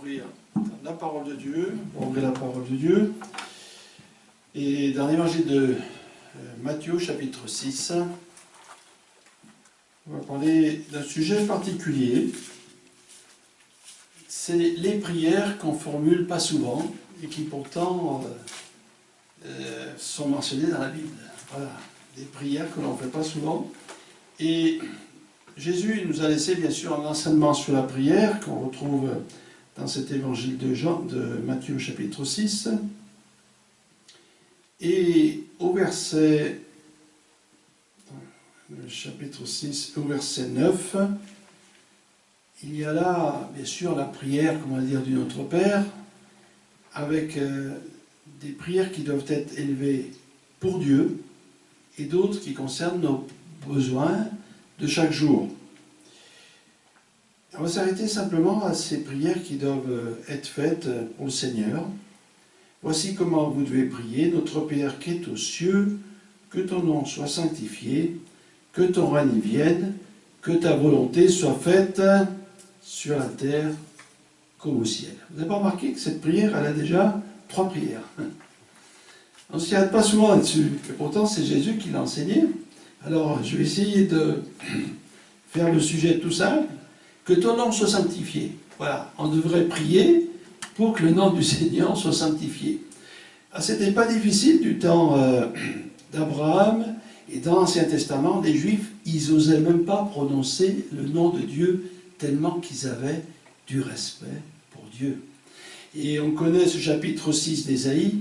ouvrir la parole de Dieu, Et dans l'évangile de Matthieu, chapitre 6, on va parler d'un sujet particulier. C'est les prières qu'on formule pas souvent et qui pourtant sont mentionnées dans la Bible. Voilà, des prières que l'on ne fait pas souvent. Et Jésus nous a laissé bien sûr un enseignement sur la prière qu'on retrouve dans cet évangile de Matthieu chapitre 6. Et au chapitre 6, au verset 9, il y a là, bien sûr, la prière, comment dire, du Notre Père, avec des prières qui doivent être élevées pour Dieu, et d'autres qui concernent nos besoins de chaque jour. On va s'arrêter simplement à ces prières qui doivent être faites au Seigneur. Voici comment vous devez prier. Notre Père qui est aux cieux, que ton nom soit sanctifié, que ton règne vienne, que ta volonté soit faite sur la terre comme au ciel. Vous n'avez pas remarqué que cette prière, elle a déjà 3 prières. On ne s'y arrête pas souvent là-dessus. Et pourtant, c'est Jésus qui l'a enseigné. Alors, je vais essayer de faire le sujet tout simple. Que ton nom soit sanctifié. Voilà, on devrait prier pour que le nom du Seigneur soit sanctifié. C'était pas difficile du temps d'Abraham et dans l'Ancien Testament, les Juifs, ils n'osaient même pas prononcer le nom de Dieu tellement qu'ils avaient du respect pour Dieu. Et on connaît ce chapitre 6 d'Ésaïe,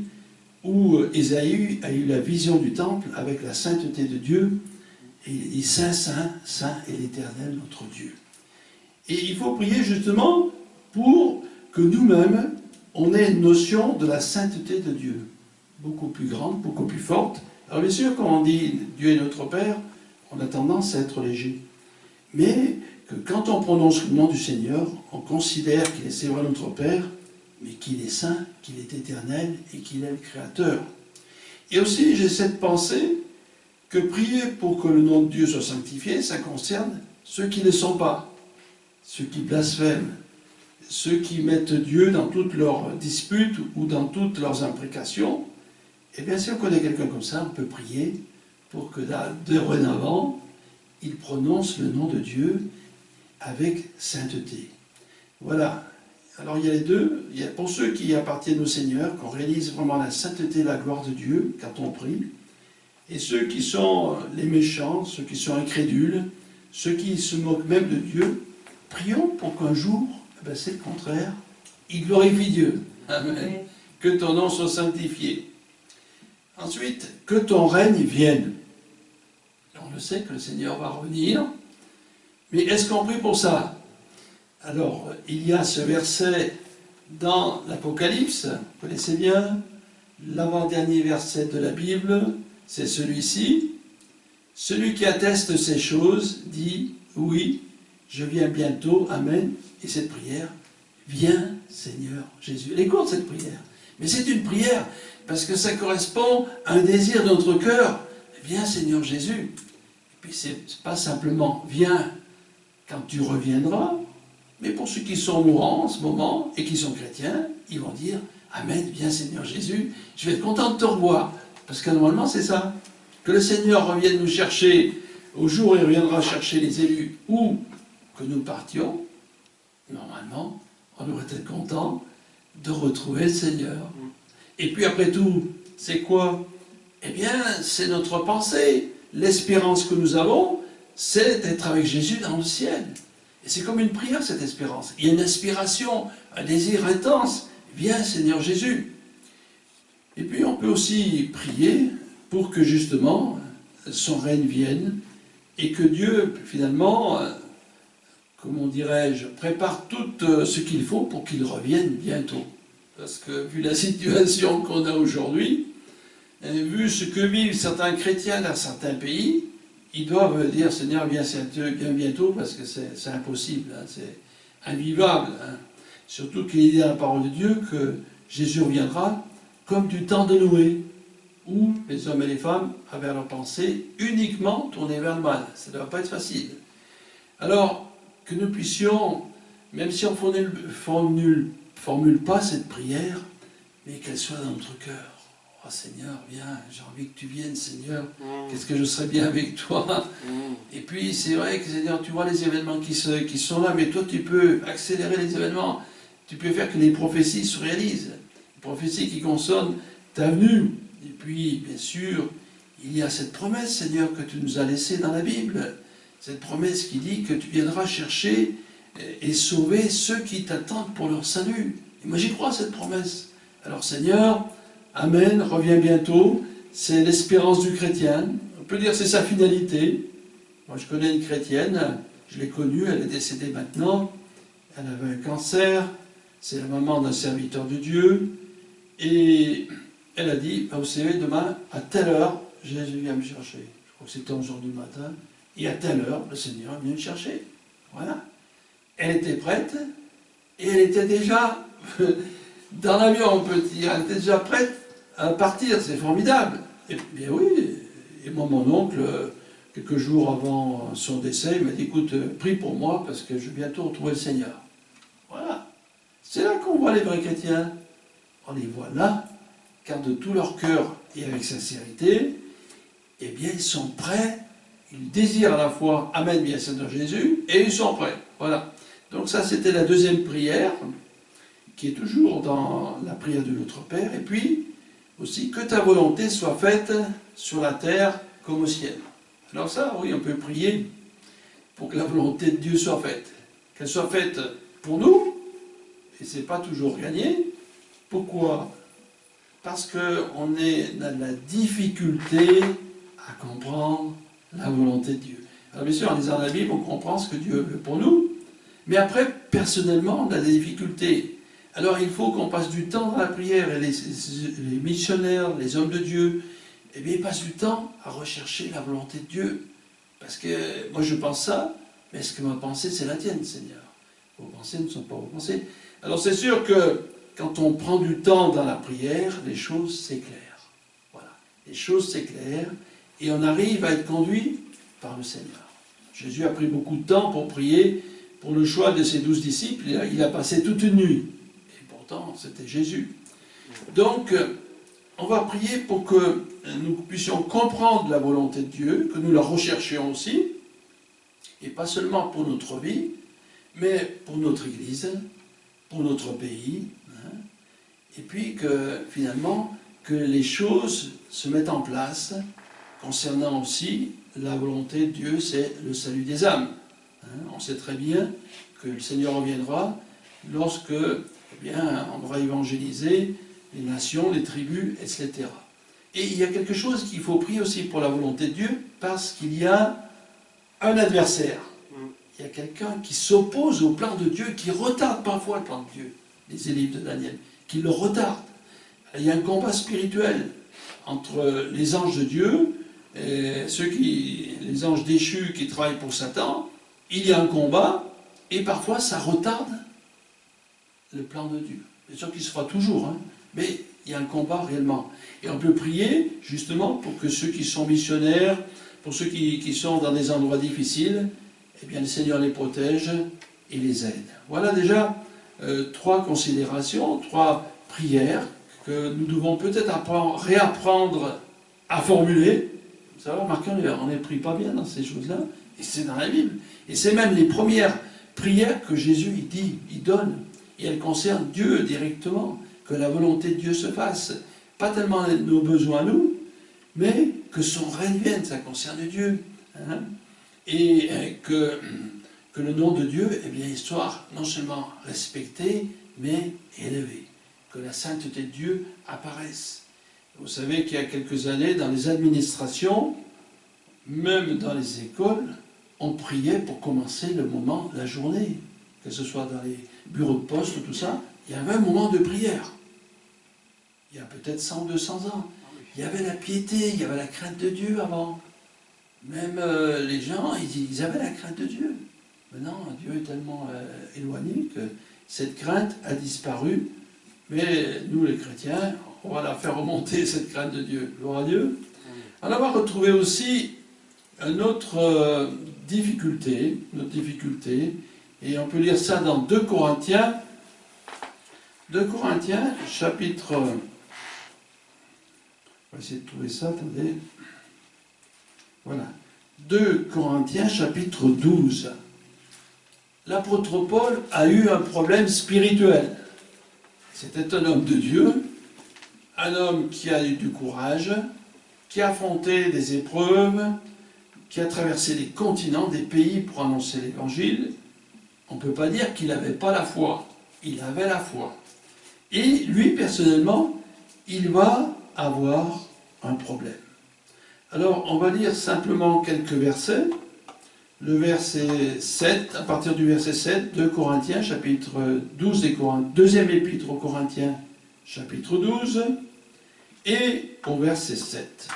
où Ésaïe a eu la vision du temple avec la sainteté de Dieu, et il dit « Saint, Saint, Saint est l'Éternel notre Dieu ». Et il faut prier justement pour que nous-mêmes, on ait une notion de la sainteté de Dieu, beaucoup plus grande, beaucoup plus forte. Alors bien sûr, quand on dit « Dieu est notre Père », on a tendance à être léger. Mais que quand on prononce le nom du Seigneur, on considère qu'il est c'est vrai notre Père, mais qu'il est saint, qu'il est éternel et qu'il est le Créateur. Et aussi, j'ai cette pensée que prier pour que le nom de Dieu soit sanctifié, ça concerne ceux qui ne le sont pas. Ceux qui blasphèment, ceux qui mettent Dieu dans toutes leurs disputes ou dans toutes leurs imprécations, et bien si on connaît quelqu'un comme ça, on peut prier pour que dorénavant, il prononce le nom de Dieu avec sainteté. Voilà. Alors il y a les deux. Il y a pour ceux qui appartiennent au Seigneur, qu'on réalise vraiment la sainteté et la gloire de Dieu quand on prie, et ceux qui sont les méchants, ceux qui sont incrédules, ceux qui se moquent même de Dieu, prions pour qu'un jour, c'est le contraire, il glorifie Dieu. Amen. Que ton nom soit sanctifié. Ensuite, que ton règne vienne. On le sait que le Seigneur va revenir, mais est-ce qu'on prie pour ça? Alors, il y a ce verset dans l'Apocalypse, vous connaissez bien, l'avant-dernier verset de la Bible, c'est celui-ci. Celui qui atteste ces choses dit, oui, je viens bientôt, Amen. Et cette prière, viens Seigneur Jésus. Elle est courte cette prière, mais c'est une prière parce que ça correspond à un désir de notre cœur. Viens Seigneur Jésus. Et puis c'est pas simplement viens quand tu reviendras, mais pour ceux qui sont mourants en ce moment et qui sont chrétiens, ils vont dire Amen, viens Seigneur Jésus, je vais être content de te revoir. Parce que normalement c'est ça. Que le Seigneur revienne nous chercher au jour où il reviendra chercher les élus ou que nous partions, normalement, on devrait être content de retrouver le Seigneur. Et puis après tout, c'est quoi? Eh bien, c'est notre pensée. L'espérance que nous avons, c'est d'être avec Jésus dans le ciel. Et c'est comme une prière, cette espérance. Il y a une aspiration, un désir intense. Viens, Seigneur Jésus. Et puis, on peut aussi prier pour que, justement, son règne vienne et que Dieu, finalement, comment dirais-je, prépare tout ce qu'il faut pour qu'il revienne bientôt. Parce que, vu la situation qu'on a aujourd'hui, vu ce que vivent certains chrétiens dans certains pays, ils doivent dire, Seigneur, viens bientôt, parce que c'est impossible, hein, c'est invivable. Hein. Surtout qu'il est dit dans la parole de Dieu que Jésus reviendra comme du temps de Noé, où les hommes et les femmes avaient leur pensée uniquement tournée vers le mal. Ça ne doit pas être facile. Alors, que nous puissions, même si on formule pas cette prière, mais qu'elle soit dans notre cœur. Oh Seigneur, viens, j'ai envie que tu viennes, Seigneur. Qu'est-ce que je serais bien avec toi. Et puis c'est vrai que Seigneur, tu vois les événements qui sont là, mais toi tu peux accélérer les événements. Tu peux faire que les prophéties se réalisent. Les prophéties qui consonnent ta venue. Et puis, bien sûr, il y a cette promesse, Seigneur, que tu nous as laissée dans la Bible. Cette promesse qui dit que tu viendras chercher et sauver ceux qui t'attendent pour leur salut. Et moi j'y crois à cette promesse. Alors Seigneur, Amen, reviens bientôt. C'est l'espérance du chrétien. On peut dire c'est sa finalité. Moi je connais une chrétienne, je l'ai connue, elle est décédée maintenant. Elle avait un cancer, c'est la maman d'un serviteur de Dieu. Et elle a dit, vous savez, demain, à telle heure, Jésus vient me chercher. Je crois que c'était 11h du matin. Et à telle heure, le Seigneur vient me chercher. Voilà. Elle était prête, et elle était déjà dans l'avion, on peut dire. Elle était déjà prête à partir. C'est formidable. Et bien oui, et moi, mon oncle, quelques jours avant son décès, il m'a dit, écoute, prie pour moi, parce que je vais bientôt retrouver le Seigneur. Voilà. C'est là qu'on voit les vrais chrétiens. On les voit là, car de tout leur cœur et avec sincérité, eh bien, ils sont prêts. Ils désirent à la fois, Amen, bien Seigneur Jésus, et ils sont prêts. Voilà. Donc ça, c'était la deuxième prière, qui est toujours dans la prière de notre Père. Et puis, aussi, que ta volonté soit faite sur la terre comme au ciel. Alors ça, oui, on peut prier pour que la volonté de Dieu soit faite. Qu'elle soit faite pour nous, et ce n'est pas toujours gagné. Pourquoi? Parce qu'on est dans la difficulté à comprendre la volonté de Dieu. Alors bien sûr, en lisant la Bible, on comprend ce que Dieu veut pour nous, mais après, personnellement, on a des difficultés. Alors il faut qu'on passe du temps dans la prière, et les missionnaires, les hommes de Dieu, eh bien, ils passent du temps à rechercher la volonté de Dieu. Parce que moi je pense ça, mais est-ce que ma pensée c'est la tienne, Seigneur? Vos pensées ne sont pas vos pensées. Alors c'est sûr que quand on prend du temps dans la prière, les choses s'éclairent. Voilà, les choses s'éclairent, et on arrive à être conduit par le Seigneur. Jésus a pris beaucoup de temps pour prier pour le choix de ses 12 disciples. Il a passé toute une nuit. Et pourtant, c'était Jésus. Donc, on va prier pour que nous puissions comprendre la volonté de Dieu, que nous la recherchions aussi, et pas seulement pour notre vie, mais pour notre Église, pour notre pays, hein, et puis que, finalement, que les choses se mettent en place concernant aussi la volonté de Dieu, c'est le salut des âmes. On sait très bien que le Seigneur reviendra lorsque, eh bien, on aura évangélisé les nations, les tribus, etc. Et il y a quelque chose qu'il faut prier aussi pour la volonté de Dieu, parce qu'il y a un adversaire. Il y a quelqu'un qui s'oppose au plan de Dieu, qui retarde parfois le plan de Dieu, les élèves de Daniel, qui le retarde. Il y a un combat spirituel entre les anges de Dieu, et les anges déchus qui travaillent pour Satan. Il y a un combat, et parfois ça retarde le plan de Dieu. Bien sûr qu'il se fera toujours, hein, mais il y a un combat réellement. Et on peut prier justement pour que ceux qui sont missionnaires, pour ceux qui sont dans des endroits difficiles, eh bien le Seigneur les protège et les aide. Voilà déjà 3 considérations, 3 prières que nous devons peut-être réapprendre à formuler. Vous savez, remarquez, on n'est pris pas bien dans ces choses-là, et c'est dans la Bible. Et c'est même les premières prières que Jésus il donne, et elles concernent Dieu directement, que la volonté de Dieu se fasse. Pas tellement nos besoins à nous, mais que son règne vienne, ça concerne Dieu. Hein, et que le nom de Dieu, eh bien, il soit non seulement respecté, mais élevé. Que la sainteté de Dieu apparaisse. Vous savez qu'il y a quelques années, dans les administrations, même dans les écoles, on priait pour commencer le moment, la journée. Que ce soit dans les bureaux de poste, tout ça, il y avait un moment de prière. Il y a peut-être 100, 200 ans. Il y avait la piété, il y avait la crainte de Dieu avant. Même les gens, ils avaient la crainte de Dieu. Maintenant, Dieu est tellement éloigné que cette crainte a disparu. Mais nous, les chrétiens, on va la faire remonter, cette crainte de Dieu. Gloire à Dieu. On va retrouver aussi une autre difficulté, et on peut lire ça dans 2 Corinthiens, 2 Corinthiens, chapitre... On va essayer de trouver ça, attendez. Voilà. 2 Corinthiens, chapitre 12. L'apôtre Paul a eu un problème spirituel. C'était un homme de Dieu, un homme qui a eu du courage, qui a affronté des épreuves, qui a traversé des continents, des pays pour annoncer l'Évangile. On ne peut pas dire qu'il n'avait pas la foi. Il avait la foi. Et lui, personnellement, il va avoir un problème. Alors, on va lire simplement quelques versets. Le verset 7, à partir du verset 7, 2 Corinthiens, chapitre 12, deuxième épître aux Corinthiens, chapitre 12, et au verset 7.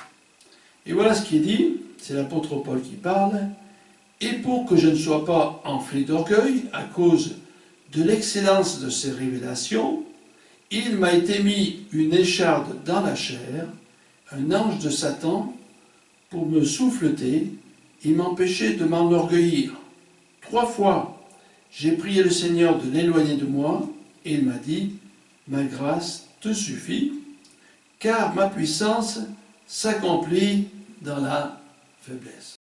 Et voilà ce qui est dit, c'est l'apôtre Paul qui parle. « Et pour que je ne sois pas enflé d'orgueil à cause de l'excellence de ces révélations, il m'a été mis une écharde dans la chair, un ange de Satan, pour me souffleter et m'empêcher de m'enorgueillir. 3 fois, j'ai prié le Seigneur de l'éloigner de moi, et il m'a dit, ma grâce te suffit, car ma puissance s'accomplit dans la faiblesse. »